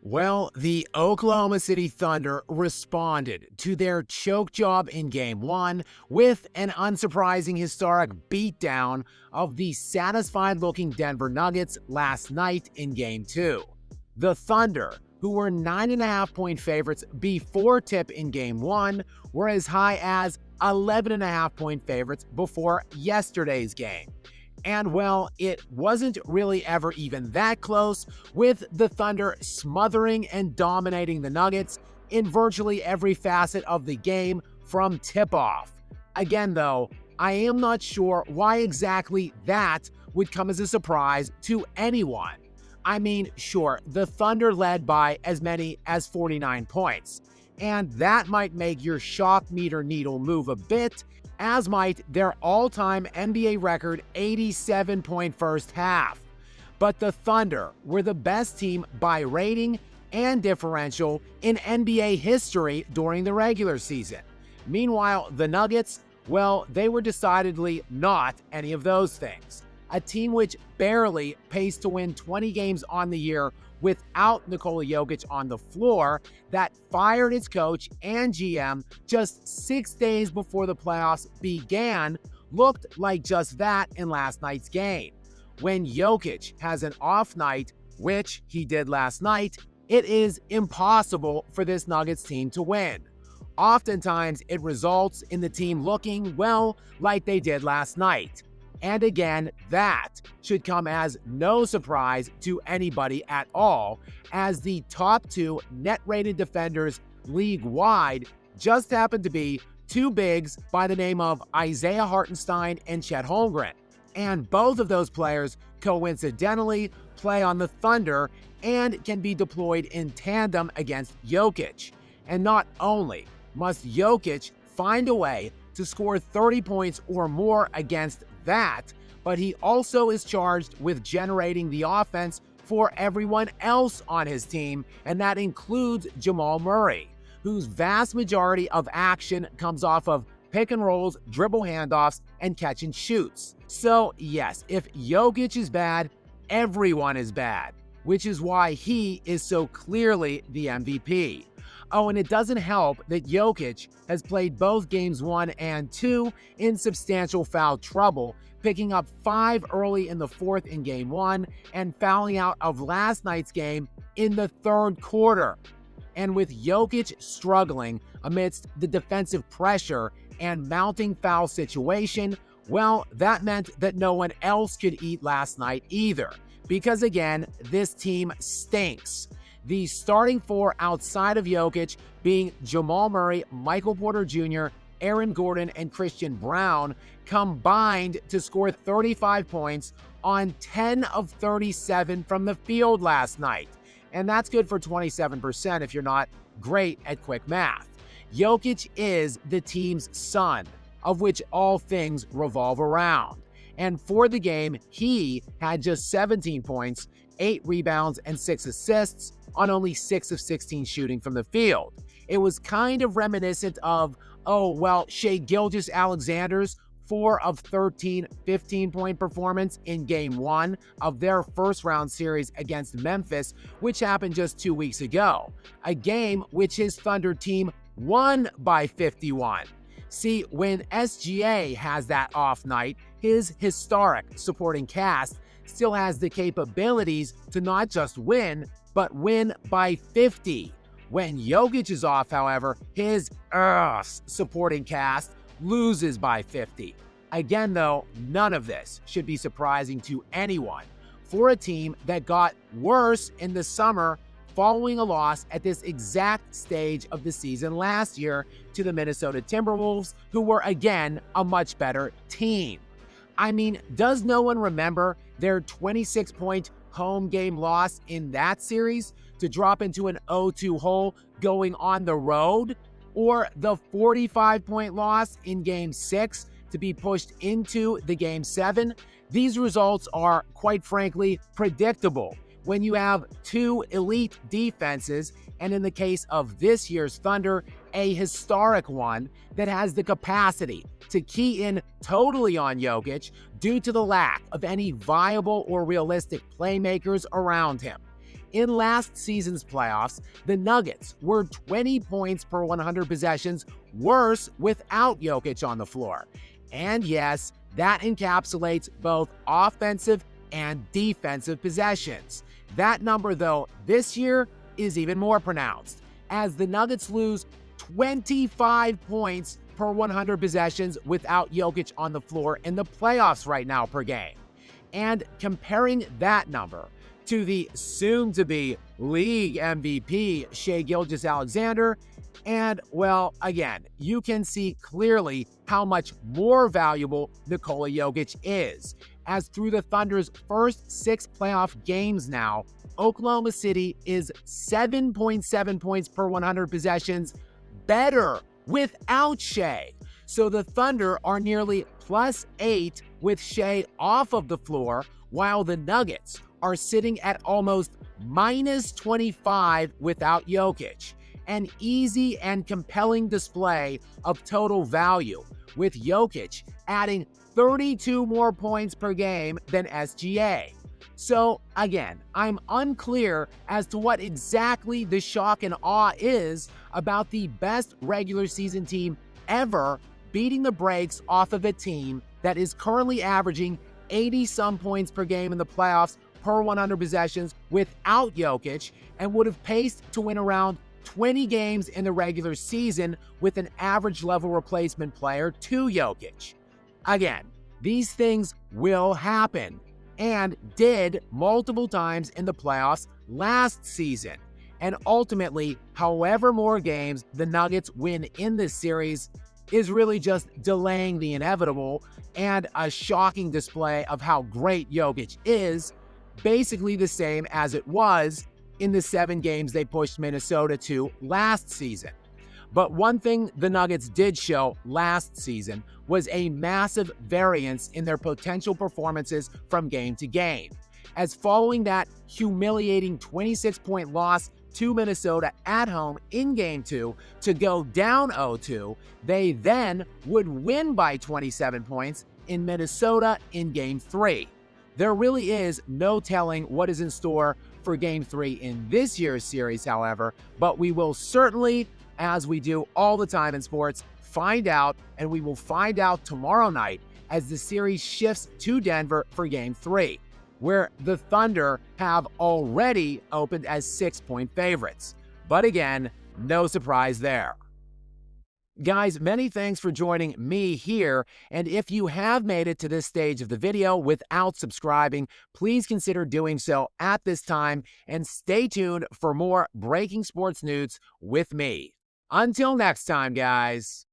Well, the Oklahoma City Thunder responded to their choke job in Game 1 with an unsurprising historic beatdown of the satisfied-looking Denver Nuggets last night in Game 2. The Thunder, who were 9.5-point favorites before tip in Game 1, were as high as 11.5-point favorites before yesterday's game. And well, it wasn't really ever even that close, with the Thunder smothering and dominating the Nuggets in virtually every facet of the game from tip-off. Again though, I am not sure why exactly that would come as a surprise to anyone. I mean, sure, the Thunder led by as many as 49 points, and that might make your shock meter needle move a bit, as might their all-time NBA record 87-point first half. But the Thunder were the best team by rating and differential in NBA history during the regular season. Meanwhile, the Nuggets, well, they were decidedly not any of those things. A team which barely paced to win 20 games on the year without Nikola Jokic on the floor, that fired its coach and GM just 6 days before the playoffs began, looked like just that in last night's game. When Jokic has an off night, which he did last night, it is impossible for this Nuggets team to win. Oftentimes, it results in the team looking, well, like they did last night. And again, that should come as no surprise to anybody at all, as the top two net-rated defenders league-wide just happen to be two bigs by the name of Isaiah Hartenstein and Chet Holmgren. And both of those players coincidentally play on the Thunder and can be deployed in tandem against Jokic. And not only must Jokic find a way to score 30 points or more against that, but he also is charged with generating the offense for everyone else on his team, and that includes Jamal Murray, whose vast majority of action comes off of pick and rolls, dribble handoffs, and catch and shoots. So yes, if Jokic is bad, everyone is bad, which is why he is so clearly the MVP. Oh, and it doesn't help that Jokic has played both games 1 and 2 in substantial foul trouble, picking up 5 early in the fourth in game 1 and fouling out of last night's game in the third quarter. And with Jokic struggling amidst the defensive pressure and mounting foul situation, well, that meant that no one else could eat last night either, because again, this team stinks. The starting four outside of Jokic being Jamal Murray, Michael Porter Jr., Aaron Gordon, and Christian Brown combined to score 35 points on 10 of 37 from the field last night. And that's good for 27% if you're not great at quick math. Jokic is the team's sun, of which all things revolve around. And for the game, he had just 17 points, 8 rebounds, and 6 assists on only 6 of 16 shooting from the field. It was kind of reminiscent of, Shai Gilgeous-Alexander's 4 of 13 15-point performance in Game 1 of their first-round series against Memphis, which happened just 2 weeks ago, a game which his Thunder team won by 51. See, when SGA has that off night, his historic supporting cast still has the capabilities to not just win, but win by 50. When Jokic is off, however, his supporting cast loses by 50. Again, though, none of this should be surprising to anyone for a team that got worse in the summer following a loss at this exact stage of the season last year to the Minnesota Timberwolves, who were again a much better team. I mean, does no one remember their 26-point home game loss in that series to drop into an 0-2 hole going on the road? Or the 45-point loss in Game 6 to be pushed into the Game 7? These results are, quite frankly, predictable when you have two elite defenses, and in the case of this year's Thunder, a historic one that has the capacity to key in totally on Jokic due to the lack of any viable or realistic playmakers around him. In last season's playoffs, the Nuggets were 20 points per 100 possessions worse without Jokic on the floor. And yes, that encapsulates both offensive and defensive possessions. That number, though, this year is even more pronounced, as the Nuggets lose 25 points per 100 possessions without Jokic on the floor in the playoffs right now per game. And comparing that number to the soon-to-be league MVP Shai Gilgeous-Alexander, and, well, again, you can see clearly how much more valuable Nikola Jokic is, as through the Thunder's first 6 playoff games now, Oklahoma City is 7.7 points per 100 possessions better without Shai. So the Thunder are nearly +8 with Shai off of the floor, while the Nuggets are sitting at almost -25 without Jokic. An easy and compelling display of total value, with Jokic adding 32 more points per game than SGA. So again, I'm unclear as to what exactly the shock and awe is about the best regular season team ever beating the brakes off of a team that is currently averaging 80-some points per game in the playoffs per 100 possessions without Jokic, and would have paced to win around 20 games in the regular season with an average level replacement player to Jokic. Again, these things will happen, and did multiple times in the playoffs last season. And ultimately, however more games the Nuggets win in this series is really just delaying the inevitable, and a shocking display of how great Jokic is, basically the same as it was in the 7 games they pushed Minnesota to last season. But one thing the Nuggets did show last season was a massive variance in their potential performances from game to game, as following that humiliating 26-point loss to Minnesota at home in Game 2 to go down 0-2, they then would win by 27 points in Minnesota in Game 3. There really is no telling what is in store for Game 3 in this year's series, however, but we will certainly, as we do all the time in sports, find out, and we will find out tomorrow night as the series shifts to Denver for Game 3, where the Thunder have already opened as 6-point favorites. But again, no surprise there. Guys, many thanks for joining me here, and if you have made it to this stage of the video without subscribing, please consider doing so at this time, and stay tuned for more breaking sports news with me. Until next time, guys.